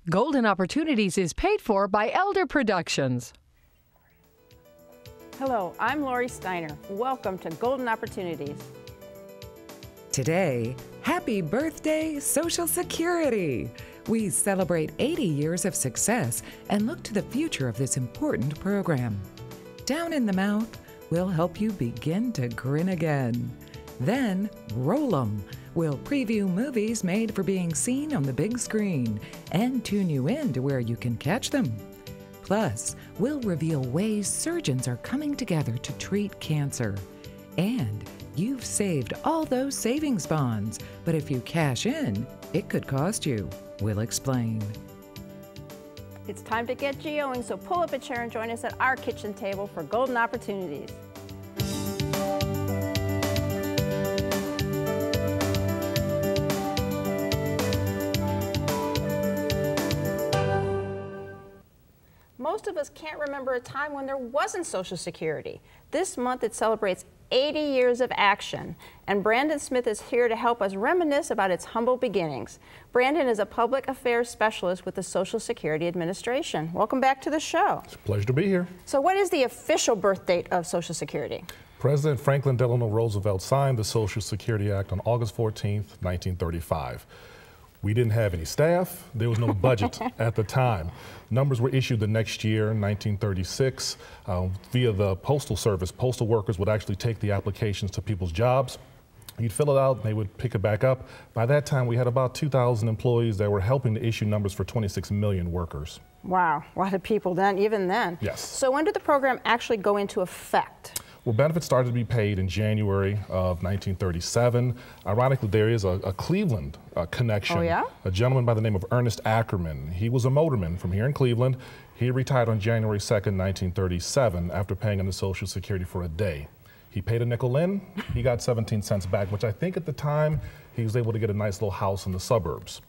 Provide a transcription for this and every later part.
Golden Opportunities is paid for by Elder Productions. Hello, I'm Lori Steiner. Welcome to Golden Opportunities. Today, happy birthday, Social Security! We celebrate 80 years of success and look to the future of this important program. Down in the mouth, we'll help you begin to grin again. Then, roll 'em. We'll preview movies made for being seen on the big screen and tune you in to where you can catch them. Plus, we'll reveal ways surgeons are coming together to treat cancer. And you've saved all those savings bonds, but if you cash in, it could cost you. We'll explain. It's time to get geoing, so pull up a chair and join us at our kitchen table for Golden Opportunities. Most of us can't remember a time when there wasn't Social Security. This month it celebrates 80 years of action, and Brandon Smith is here to help us reminisce about its humble beginnings. Brandon is a public affairs specialist with the Social Security Administration. Welcome back to the show. It's a pleasure to be here. So what is the official birth date of Social Security? President Franklin Delano Roosevelt signed the Social Security Act on August 14th, 1935. We didn't have any staff. There was no budget at the time. Numbers were issued the next year, 1936, via the Postal Service. Postal workers would actually take the applications to people's jobs. You'd fill it out, and they would pick it back up. By that time, we had about 2,000 employees that were helping to issue numbers for 26 million workers. Wow, a lot of people then, even then. Yes. So when did the program actually go into effect? Well, benefits started to be paid in January of 1937. Ironically, there is a Cleveland connection. Oh, yeah? A gentleman by the name of Ernest Ackerman. He was a motorman from here in Cleveland. He retired on January 2nd, 1937, after paying into Social Security for a day. He paid a nickel in, he got 17 cents back, which I think at the time he was able to get a nice little house in the suburbs.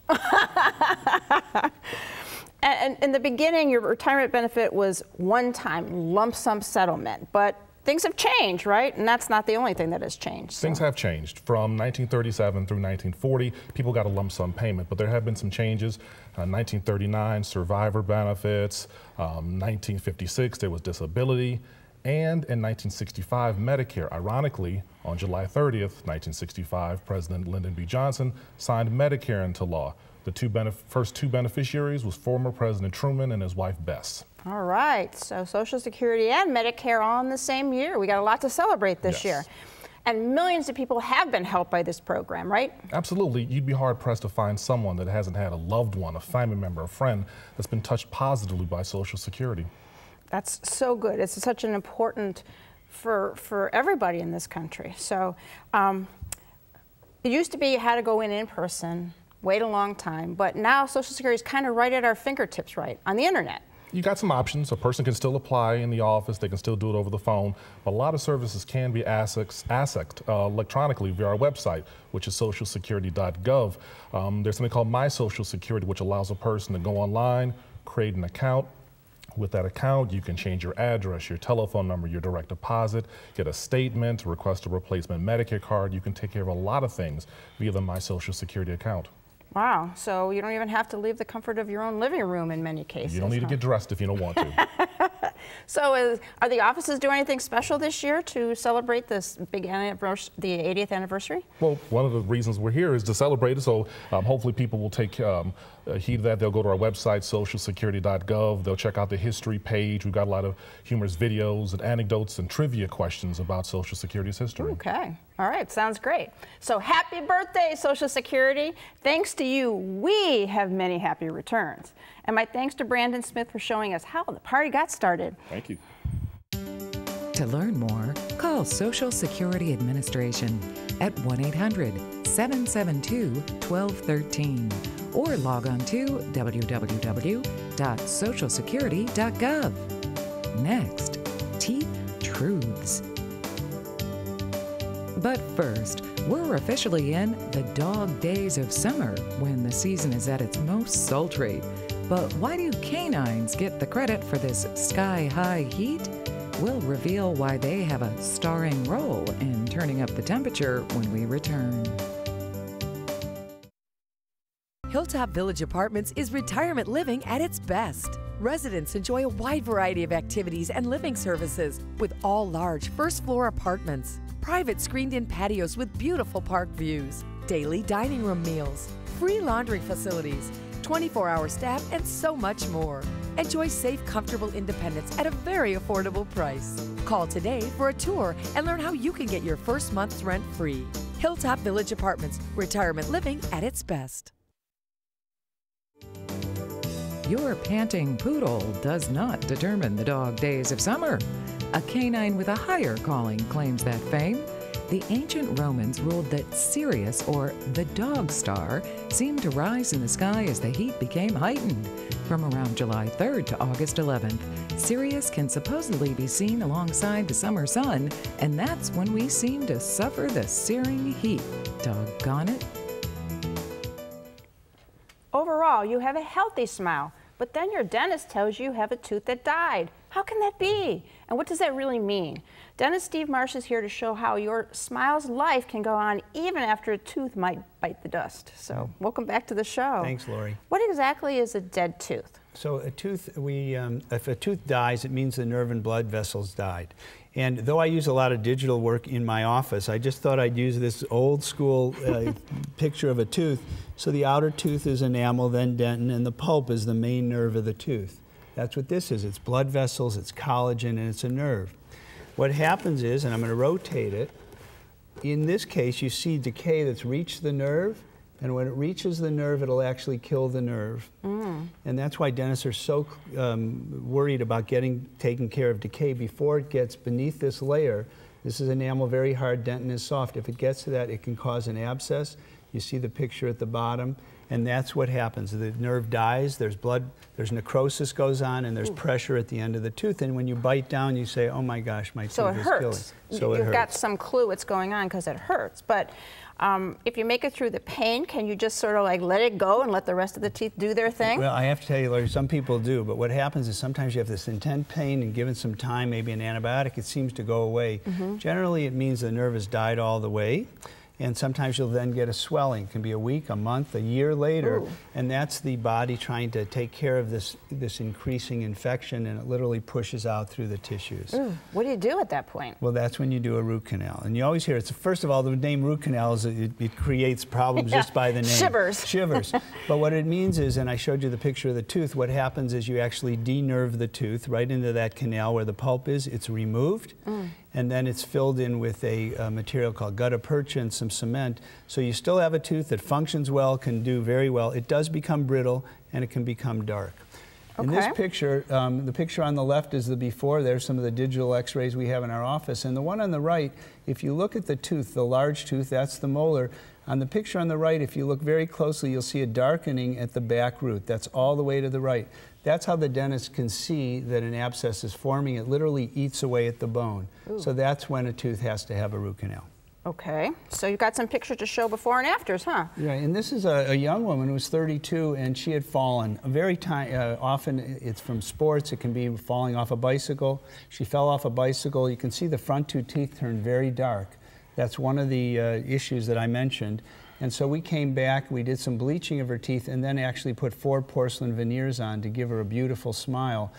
And in the beginning, your retirement benefit was one-time lump sum settlement, but things have changed, right? And that's not the only thing that has changed. Things have changed. From 1937 through 1940, people got a lump sum payment, but there have been some changes. 1939, survivor benefits. 1956, there was disability. And in 1965, Medicare. Ironically, on July 30th, 1965, President Lyndon B. Johnson signed Medicare into law. The first two beneficiaries was former President Truman and his wife, Bess. All right, so Social Security and Medicare all in the same year. We got a lot to celebrate this year. And millions of people have been helped by this program, right? Absolutely. You'd be hard-pressed to find someone that hasn't had a loved one, a family member, a friend that's been touched positively by Social Security. That's so good. It's such an important for everybody in this country. So it used to be you had to go in person, wait a long time, but now Social Security is kind of right at our fingertips, right, on the internet. You got some options. A person can still apply in the office. They can still do it over the phone. But a lot of services can be accessed electronically via our website, which is socialsecurity.gov. There's something called My Social Security, which allows a person to go online, create an account. With that account, you can change your address, your telephone number, your direct deposit, get a statement, request a replacement Medicare card. You can take care of a lot of things via the My Social Security account. Wow, so you don't even have to leave the comfort of your own living room in many cases. You don't need to get dressed if you don't want to. So are the offices doing anything special this year to celebrate this big anniversary, the 80th anniversary? Well, one of the reasons we're here is to celebrate it, so hopefully people will take heed of that. They'll go to our website, socialsecurity.gov. They'll check out the history page. We've got a lot of humorous videos and anecdotes and trivia questions about Social Security's history. Okay. All right. Sounds great. So happy birthday, Social Security. Thanks to you, we have many happy returns. And my thanks to Brandon Smith for showing us how the party got started. Thank you. To learn more, call Social Security Administration at 1-800-772-1213 or log on to www.socialsecurity.gov. Next, Teeth Truths. But first, we're officially in the dog days of summer when the season is at its most sultry. But why do canines get the credit for this sky-high heat? We'll reveal why they have a starring role in turning up the temperature when we return. Hilltop Village Apartments is retirement living at its best. Residents enjoy a wide variety of activities and living services with all large first-floor apartments, private screened-in patios with beautiful park views, daily dining room meals, free laundry facilities, 24-hour staff, and so much more. Enjoy safe, comfortable independence at a very affordable price. Call today for a tour and learn how you can get your first month's rent free. Hilltop Village Apartments, retirement living at its best. Your panting poodle does not determine the dog days of summer. A canine with a higher calling claims that fame. The ancient Romans ruled that Sirius, or the dog star, seemed to rise in the sky as the heat became heightened. From around July 3rd to August 11th, Sirius can supposedly be seen alongside the summer sun, and that's when we seem to suffer the searing heat. Doggone it. Overall, you have a healthy smile, but then your dentist tells you have a tooth that died. How can that be? And what does that really mean? Dentist Steve Marsh is here to show how your smile's life can go on even after a tooth might bite the dust. So welcome back to the show. Thanks, Lori. What exactly is a dead tooth? So a tooth, if a tooth dies, it means the nerve and blood vessels died. And though I use a lot of digital work in my office, I just thought I'd use this old school picture of a tooth. So the outer tooth is enamel, then dentin, and the pulp is the main nerve of the tooth. That's what this is. It's blood vessels, it's collagen, and it's a nerve. What happens is, and I'm going to rotate it, in this case you see decay that's reached the nerve, and when it reaches the nerve, it'll actually kill the nerve. And that's why dentists are so worried about taking care of decay before it gets beneath this layer. This is enamel, very hard, dentin is soft. If it gets to that, it can cause an abscess. You see the picture at the bottom, and that's what happens. The nerve dies, there's blood, there's necrosis goes on, and there's pressure at the end of the tooth. And when you bite down, you say, oh my gosh, my tooth is killing. So it hurts. You've got some clue what's going on because it hurts. But if you make it through the pain, can you just sort of like let it go and let the rest of the teeth do their thing? Well, I have to tell you, Larry, some people do, but what happens is sometimes you have this intense pain, and given some time, maybe an antibiotic, it seems to go away. Generally, it means the nerve has died all the way. And sometimes you'll then get a swelling. It can be a week, a month, a year later. And that's the body trying to take care of this increasing infection, and it literally pushes out through the tissues. What do you do at that point? Well, that's when you do a root canal. And you always hear, first of all, the name root canal, it creates problems just by the name. Shivers. Shivers. But what it means is, and I showed you the picture of the tooth, what happens is you actually denerve the tooth right into that canal where the pulp is. It's removed. And then it's filled in with a material called gutta percha and some cement. So you still have a tooth that functions well, can do very well. It does become brittle, and it can become dark. In this picture, the picture on the left is the before. There's some of the digital x-rays we have in our office. And the one on the right, if you look at the tooth, the large tooth, that's the molar. On the picture on the right, if you look very closely, you'll see a darkening at the back root. That's all the way to the right. That's how the dentist can see that an abscess is forming. It literally eats away at the bone. So that's when a tooth has to have a root canal. Okay, so you've got some pictures to show before and afters, huh? Yeah, and this is a young woman who was 32, and she had fallen. Often it's from sports. It can be falling off a bicycle. She fell off a bicycle. You can see the front two teeth turn very dark. That's one of the issues that I mentioned. And so we came back, we did some bleaching of her teeth, and then actually put 4 porcelain veneers on to give her a beautiful smile.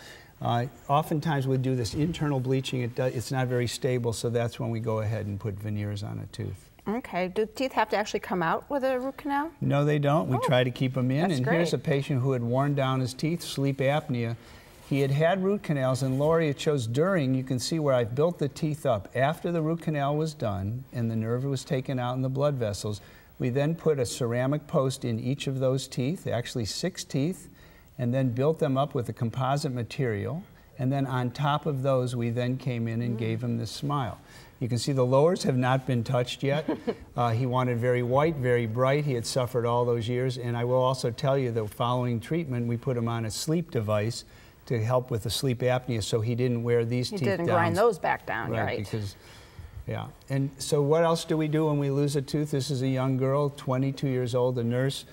Oftentimes we do this internal bleaching. It's not very stable, so that's when we go ahead and put veneers on a tooth. Okay. Do teeth have to actually come out with a root canal? No, they don't. We try to keep them in. That's and great. Here's a patient who had worn down his teeth, sleep apnea. He had root canals, and Lori, it shows during, you can see where I've built the teeth up. After the root canal was done and the nerve was taken out in the blood vessels, we then put a ceramic post in each of those teeth, actually 6 teeth, and then built them up with a composite material. And then on top of those, we then came in and gave him this smile. You can see the lowers have not been touched yet. He wanted very white, very bright. He had suffered all those years. And I will also tell you that following treatment, we put him on a sleep device to help with the sleep apnea, so he didn't wear these teeth down. He didn't grind those back down, right? Because, yeah. And so what else do we do when we lose a tooth? This is a young girl, 22 years old, a nurse,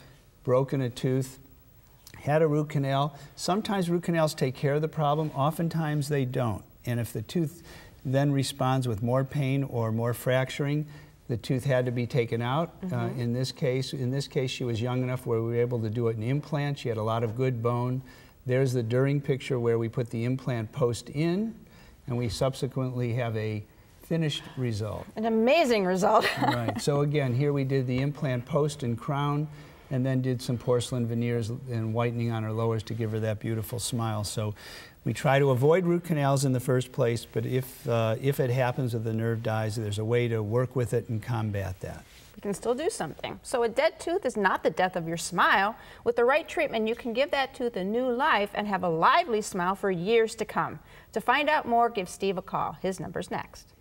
broken a tooth, had a root canal. Sometimes root canals take care of the problem. Oftentimes they don't. And if the tooth then responds with more pain or more fracturing, the tooth had to be taken out. In this case, she was young enough where we were able to do it in implant. She had a lot of good bone. There's the during picture where we put the implant post in, and we subsequently have a finished result. An amazing result. Right. So again, here we did the implant post and crown, and then did some porcelain veneers and whitening on her lowers to give her that beautiful smile. So we try to avoid root canals in the first place, but if it happens with the nerve dies, there's a way to work with it and combat that. You can still do something. So a dead tooth is not the death of your smile. With the right treatment, you can give that tooth a new life and have a lively smile for years to come. To find out more, give Steve a call. His number's next.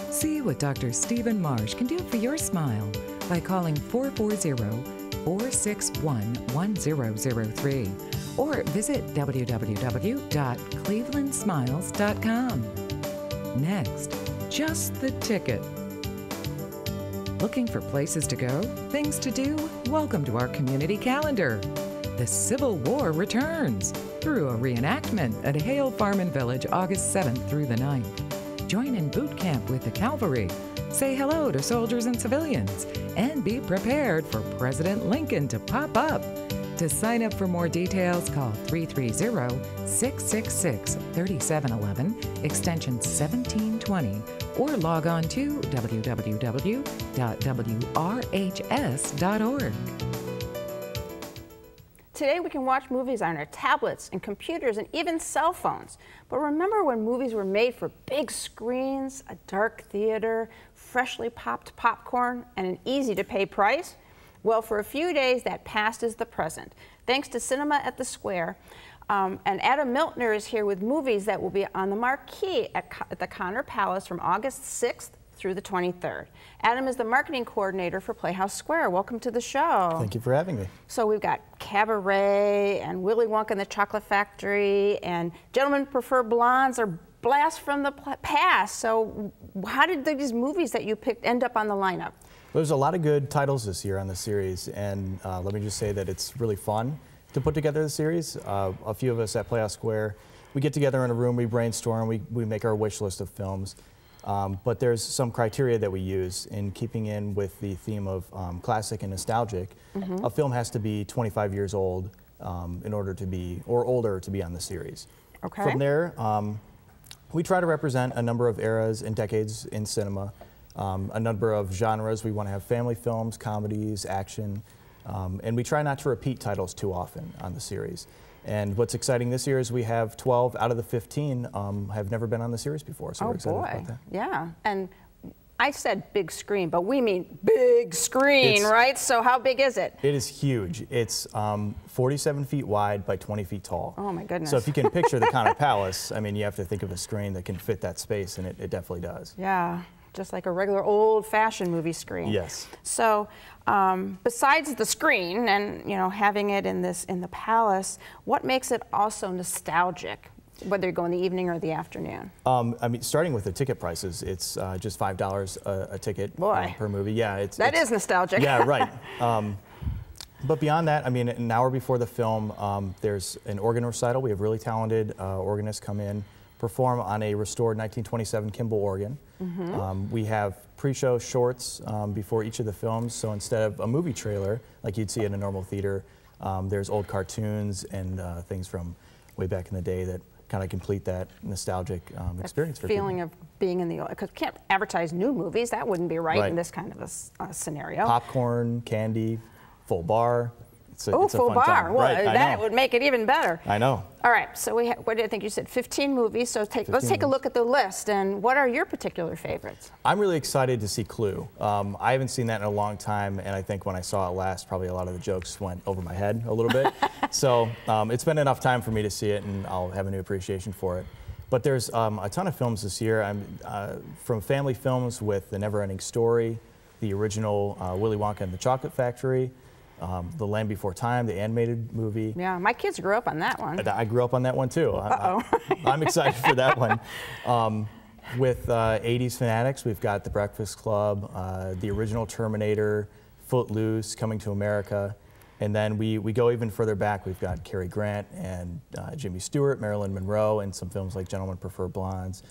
See what Dr. Stephen Marsh can do for your smile by calling 440-461-1003 or visit www.clevelandsmiles.com. Next, just the ticket. Looking for places to go, things to do? Welcome to our community calendar. The Civil War returns through a reenactment at Hale Farm and Village August 7th through the 9th. Join in boot camp with the cavalry. Say hello to soldiers and civilians, and be prepared for President Lincoln to pop up. To sign up for more details, call 330-666-3711, extension 1720, or log on to www.wrhs.org. Today we can watch movies on our tablets and computers and even cell phones. But remember when movies were made for big screens, a dark theater, freshly popped popcorn, and an easy-to-pay price? Well, for a few days, that past is the present. Thanks to Cinema at the Square. And Adam Miltner is here with movies that will be on the marquee at the Connor Palace from August 6th through the 23rd. Adam is the marketing coordinator for Playhouse Square. Welcome to the show. Thank you for having me. So we've got Cabaret and Willy Wonka and the Chocolate Factory and Gentlemen Prefer Blondes are blasts from the past. So how did these movies that you picked end up on the lineup? There's a lot of good titles this year on the series, and let me just say that it's really fun to put together the series. A few of us at Playhouse Square, we get together in a room, we brainstorm, we make our wish list of films. But there's some criteria that we use in keeping in with the theme of classic and nostalgic. A film has to be 25 years old in order to be, or older to be on the series. Okay. From there, we try to represent a number of eras and decades in cinema, a number of genres. We want to have family films, comedies, action, and we try not to repeat titles too often on the series. And what's exciting this year is we have 12 out of the 15 have never been on the series before, so we're excited about that. Yeah, and I said big screen, but we mean big screen, right? So how big is it? It is huge. It's 47 feet wide by 20 feet tall. Oh my goodness. So if you can picture the Connor Palace, I mean, you have to think of a screen that can fit that space, and it definitely does. Yeah, just like a regular old-fashioned movie screen. Yes. So besides the screen and having it in the palace, what makes it also nostalgic, whether you go in the evening or the afternoon? I mean, starting with the ticket prices, it's just $5 a ticket per movie. Yeah, that is nostalgic. Yeah, right. But beyond that, I mean, an hour before the film, there's an organ recital. We have really talented organists come in, perform on a restored 1927 Kimball organ. We have pre-show shorts before each of the films, so instead of a movie trailer like you'd see in a normal theater, there's old cartoons and things from way back in the day that kind of complete that nostalgic experience for people. Feeling of being in the, because you can't advertise new movies, that wouldn't be right in this kind of a scenario. Popcorn, candy, full bar. It's a full fun bar. time. Well, Right, that would make it even better. I know. All right, so what did I think you said? 15 movies. So let's take a look at the list. And what are your particular favorites? I'm really excited to see Clue. I haven't seen that in a long time, and I think when I saw it last, probably a lot of the jokes went over my head a little bit. So it's been enough time for me to see it, and I'll have a new appreciation for it. But there's a ton of films this year. From family films with The Never-Ending Story, the original Willy Wonka and the Chocolate Factory, The Land Before Time, the animated movie. Yeah, my kids grew up on that one. I grew up on that one too. I'm excited for that one. With 80s fanatics, we've got The Breakfast Club, the original Terminator, Footloose, Coming to America. And then we go even further back. We've got Cary Grant and Jimmy Stewart, Marilyn Monroe, and some films like Gentlemen Prefer Blondes,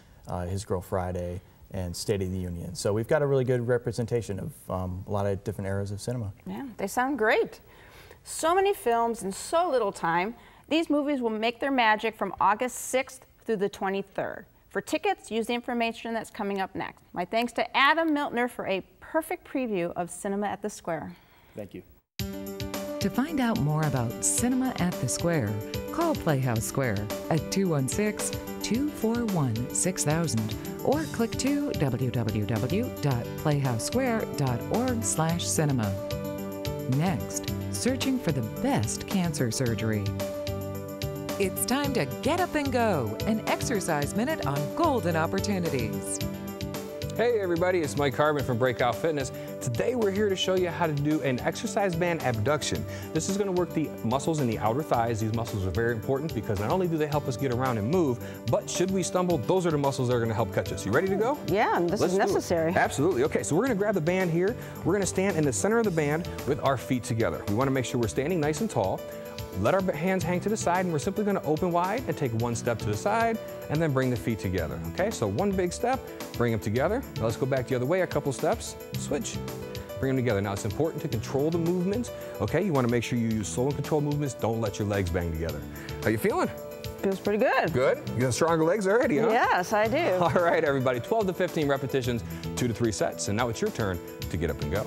His Girl Friday, and State of the Union. So we've got a really good representation of a lot of different eras of cinema. Yeah, they sound great. So many films in so little time. These movies will make their magic from August 6th through the 23rd. For tickets, use the information that's coming up next. My thanks to Adam Miltner for a perfect preview of Cinema at the Square. Thank you. To find out more about Cinema at the Square, call Playhouse Square at 216-241-6000 or click to www.playhousesquare.org/cinema. Next, searching for the best cancer surgery. It's time to get up and go, an exercise minute on golden opportunities. Hey everybody, it's Mike Harbin from Breakout Fitness. Today we're here to show you how to do an exercise band abduction. This is going to work the muscles in the outer thighs. These muscles are very important because not only do they help us get around and move, but should we stumble, those are the muscles that are going to help catch us. You ready to go? Yeah, and this is necessary. Absolutely. Okay, so we're going to grab the band here. We're going to stand in the center of the band with our feet together. We want to make sure we're standing nice and tall. Let our hands hang to the side, and we're simply going to open wide and take one step to the side and then bring the feet together. Okay, so one big step, bring them together. Now let's go back the other way a couple steps, switch, bring them together. Now it's important to control the movement. Okay, you want to make sure you use slow and controlled movements. Don't let your legs bang together. How you feeling? Feels pretty good. Good? You got stronger legs already, huh? Yes, I do. All right, everybody, 12 to 15 repetitions, 2 to 3 sets. And now it's your turn to get up and go.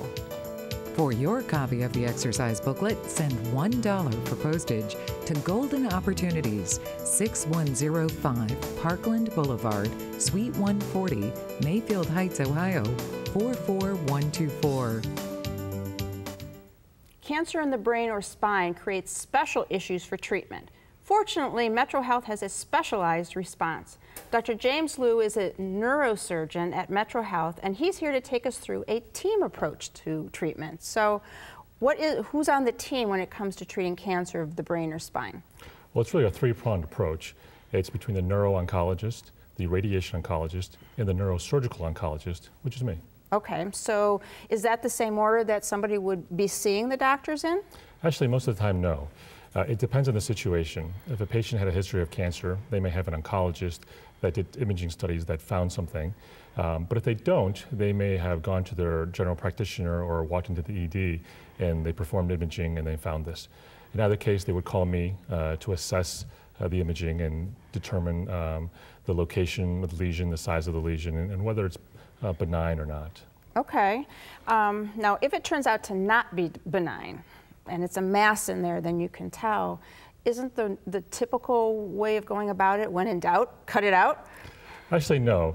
For your copy of the exercise booklet, send $1 for postage to Golden Opportunities, 6105 Parkland Boulevard, Suite 140, Mayfield Heights, Ohio, 44124. Cancer in the brain or spine creates special issues for treatment. Fortunately, MetroHealth has a specialized response. Dr. James Liu is a neurosurgeon at MetroHealth, and he's here to take us through a team approach to treatment. So who's on the team when it comes to treating cancer of the brain or spine? Well, it's really a three-pronged approach. It's between the neuro-oncologist, the radiation oncologist, and the neurosurgical oncologist, which is me. Okay, so is that the same order that somebody would be seeing the doctors in? Actually, most of the time, no. It depends on the situation. If a patient had a history of cancer, they may have an oncologist that did imaging studies that found something. But if they don't, they may have gone to their general practitioner or walked into the ED and they performed imaging and they found this. In either case, they would call me to assess the imaging and determine the location of the lesion, the size of the lesion, and whether it's benign or not. Okay. Now, if it turns out to not be benign, and it's a mass in there, then you can tell. Isn't the typical way of going about it, when in doubt, cut it out? Actually, no.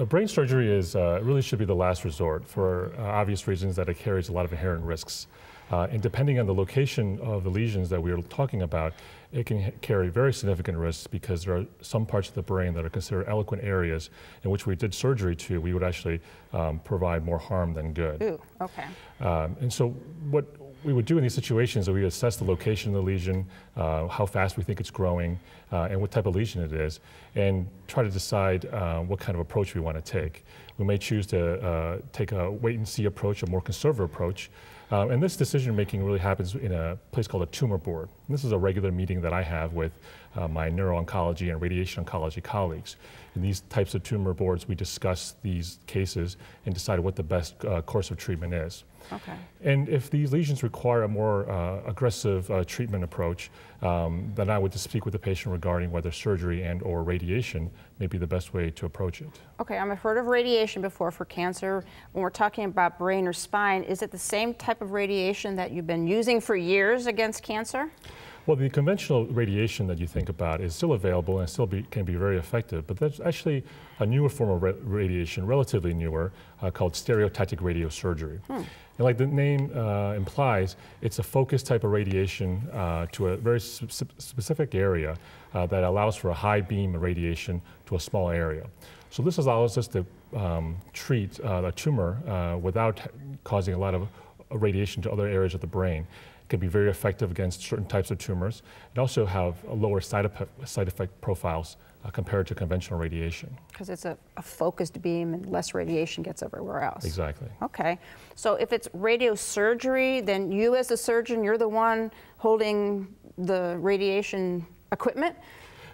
Brain surgery really should be the last resort for obvious reasons that it carries a lot of inherent risks. And depending on the location of the lesions that we are talking about, it can carry very significant risks because there are some parts of the brain that are considered eloquent areas in which we did surgery to, we would actually provide more harm than good. Ooh, okay. And so what we would do in these situations is we assess the location of the lesion, how fast we think it's growing, and what type of lesion it is, and try to decide what kind of approach we want to take. We may choose to take a wait-and-see approach, a more conservative approach, and this decision-making really happens in a place called a tumor board. And this is a regular meeting that I have with my neuro-oncology and radiation oncology colleagues. In these types of tumor boards, we discuss these cases and decide what the best course of treatment is. Okay. And if these lesions require a more aggressive treatment approach, then I would just speak with the patient regarding whether surgery and or radiation may be the best way to approach it. Okay, I've heard of radiation before for cancer. When we're talking about brain or spine, is it the same type of radiation that you've been using for years against cancer? Well, the conventional radiation that you think about is still available and still can be very effective, but there's actually a newer form of radiation, relatively newer, called stereotactic radiosurgery. And like the name implies, it's a focused type of radiation to a very specific area that allows for a high beam of radiation to a small area. So this allows us to treat a tumor without causing a lot of radiation to other areas of the brain. Can be very effective against certain types of tumors, and also have a lower side effect profiles compared to conventional radiation. Because it's a focused beam and less radiation gets everywhere else. Exactly. Okay, so if it's radiosurgery, then you as a surgeon, you're the one holding the radiation equipment?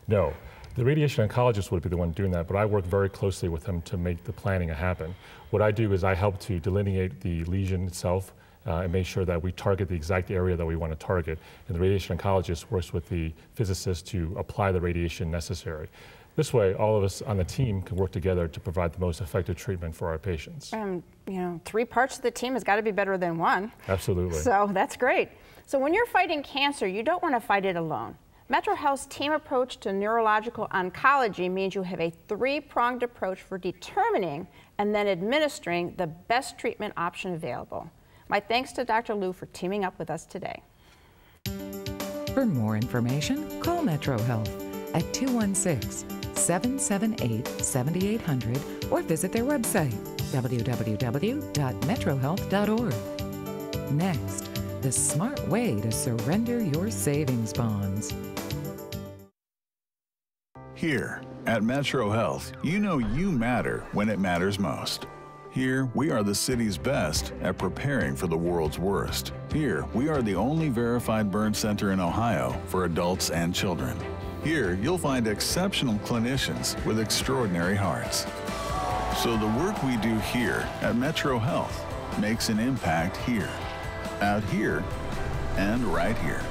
No. The radiation oncologist would be the one doing that, but I work very closely with them to make the planning happen. What I do is I help to delineate the lesion itself and make sure that we target the exact area that we want to target. And the radiation oncologist works with the physicist to apply the radiation necessary. This way, all of us on the team can work together to provide the most effective treatment for our patients. You know, 3 parts of the team has got to be better than 1. Absolutely. So that's great. So when you're fighting cancer, you don't want to fight it alone. MetroHealth's team approach to neurological oncology means you have a 3-pronged approach for determining and then administering the best treatment option available. My thanks to Dr. Liu for teaming up with us today. For more information, call MetroHealth at 216-778-7800 or visit their website, www.metrohealth.org. Next, the smart way to surrender your savings bonds. Here at MetroHealth, you know you matter when it matters most. Here, we are the city's best at preparing for the world's worst. Here, we are the only verified burn center in Ohio for adults and children. Here, you'll find exceptional clinicians with extraordinary hearts. So the work we do here at MetroHealth makes an impact here, out here, and right here.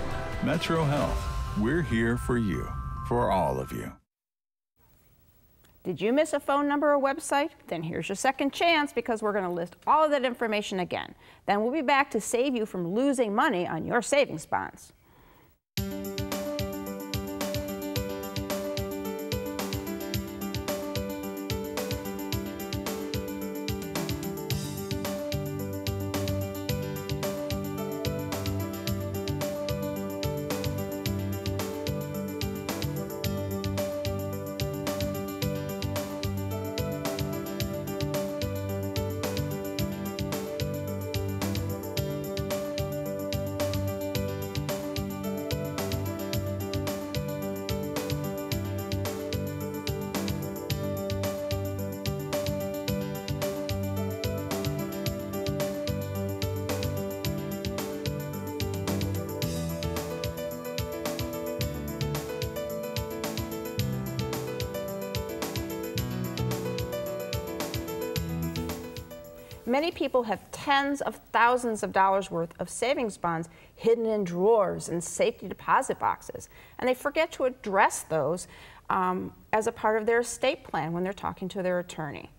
MetroHealth, we're here for you, for all of you. Did you miss a phone number or website? Then here's your second chance, because we're going to list all of that information again. Then we'll be back to save you from losing money on your savings bonds. Many people have tens of thousands of dollars worth of savings bonds hidden in drawers and safety deposit boxes, and they forget to address those as a part of their estate plan when they're talking to their attorney.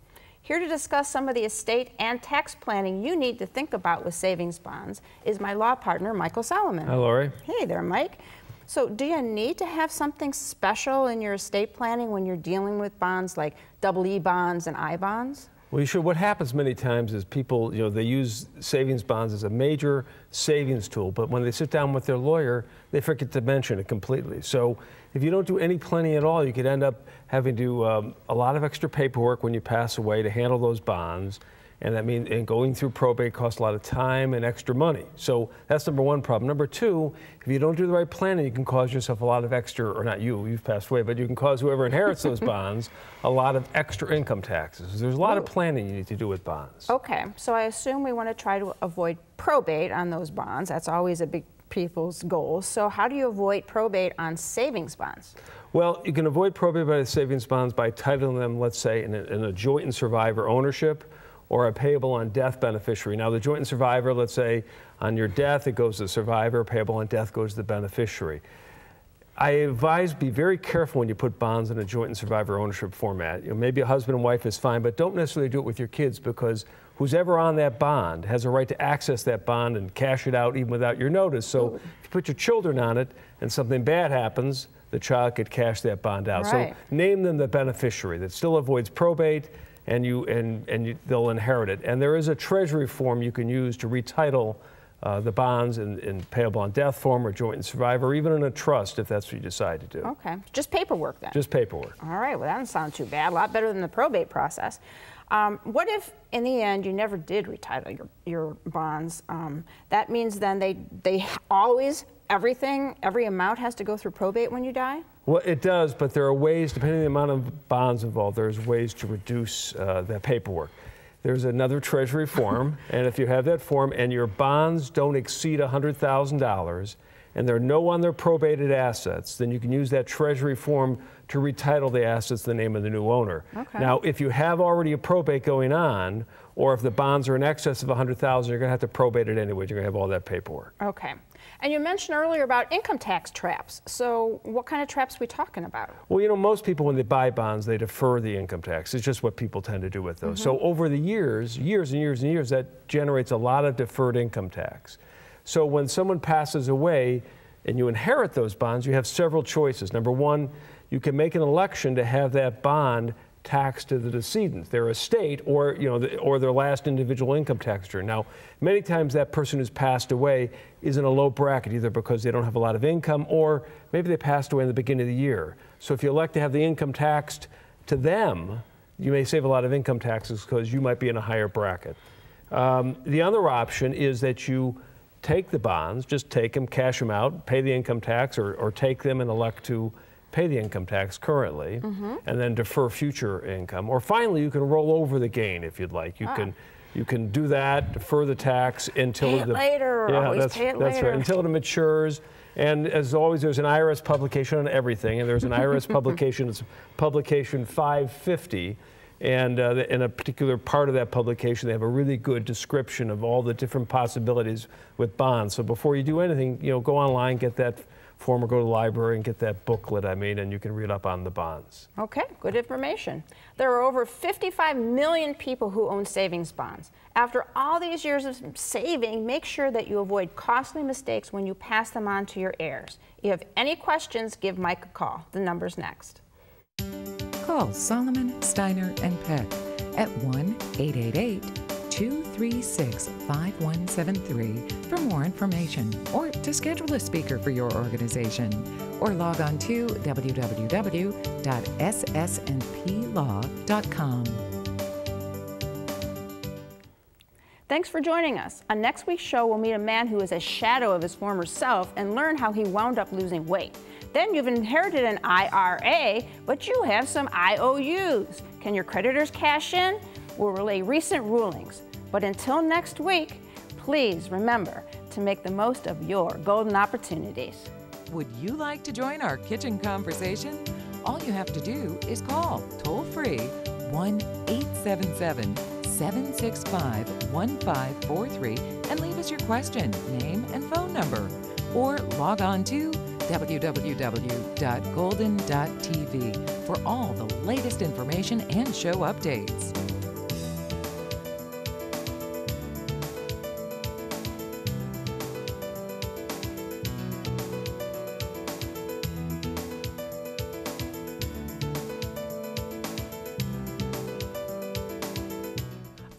Here to discuss some of the estate and tax planning you need to think about with savings bonds is my law partner, Michael Solomon. Hi, Lori. Hey there, Mike. So do you need to have something special in your estate planning when you're dealing with bonds like EE bonds and I bonds? Well, you should. What happens many times is people, they use savings bonds as a major savings tool, but when they sit down with their lawyer, they forget to mention it completely. So if you don't do any planning at all, you could end up having to do a lot of extra paperwork when you pass away to handle those bonds. And that means going through probate costs a lot of time and extra money. So that's number one problem. Number two, if you don't do the right planning, you can cause yourself a lot of extra, or not you, you've passed away, but you can cause whoever inherits those bonds a lot of extra income taxes. There's a lot of planning you need to do with bonds. Okay, so I assume we want to try to avoid probate on those bonds. That's always a big people's goal. So how do you avoid probate on savings bonds? Well, you can avoid probate by the savings bonds by titling them, let's say, in a joint and survivor ownership, or a payable on death beneficiary. Now, the joint and survivor, let's say on your death, it goes to the survivor, payable on death goes to the beneficiary. I advise be very careful when you put bonds in a joint and survivor ownership format. maybe a husband and wife is fine, but don't necessarily do it with your kids, because who's ever on that bond has a right to access that bond and cash it out even without your notice. So if you put your children on it and something bad happens, the child could cash that bond out. Right. So name them the beneficiary. That still avoids probate, and they'll inherit it. And there is a treasury form you can use to retitle the bonds in payable on death form or joint and survivor, or even in a trust if that's what you decide to do. Okay, just paperwork then. Just paperwork. All right, well that doesn't sound too bad, a lot better than the probate process. What if in the end you never did retitle your bonds? That means then they always, every amount has to go through probate when you die? Well, it does, but there are ways, depending on the amount of bonds involved, there's ways to reduce that paperwork. There's another treasury form, and if you have that form and your bonds don't exceed $100,000, and there are no on their probated assets, then you can use that Treasury form to retitle the assets in the name of the new owner. Okay. Now, if you have already a probate going on, or if the bonds are in excess of $100,000, you're going to have to probate it anyway. You're going to have all that paperwork. Okay. And you mentioned earlier about income tax traps. So what kind of traps are we talking about? Well, you know, most people, when they buy bonds, they defer the income tax. It's just what people tend to do with those. So over the years and years and years, that generates a lot of deferred income tax. So when someone passes away and you inherit those bonds, you have several choices. Number one, you can make an election to have that bond taxed to the decedent, their estate, or or their last individual income tax return. Now, many times that person who's passed away is in a low bracket, either because they don't have a lot of income, or maybe they passed away in the beginning of the year. So if you elect to have the income taxed to them, you may save a lot of income taxes because you might be in a higher bracket. The other option is that you take the bonds, just take them, cash them out, pay the income tax, or take them and elect to pay the income tax currently, and then defer future income. Or finally, you can roll over the gain if you'd like. You can do that, defer the tax until pay it later. Always pay it later. That's right, until it matures. And as always, there's an IRS publication on everything, and there's an IRS publication. It's publication 550. And in a particular part of that publication, they have a really good description of all the different possibilities with bonds. So before you do anything, go online, get that form, or go to the library and get that booklet, and you can read up on the bonds. Okay, good information. There are over 55 million people who own savings bonds. After all these years of saving, make sure that you avoid costly mistakes when you pass them on to your heirs. If you have any questions, give Mike a call. The number's next. Call Solomon, Steiner, and Peck at 1-888-236-5173 for more information, or to schedule a speaker for your organization, or log on to www.ssnplaw.com. Thanks for joining us. On next week's show, we'll meet a man who is a shadow of his former self and learn how he wound up losing weight. Then you've inherited an IRA, but you have some IOUs. Can your creditors cash in? We'll relay recent rulings. But until next week, please remember to make the most of your golden opportunities. Would you like to join our kitchen conversation? All you have to do is call toll-free 1-877-765-1543 and leave us your question, name, and phone number. Or log on to www.golden.tv for all the latest information and show updates.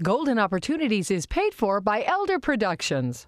Golden Opportunities is paid for by Elder Productions.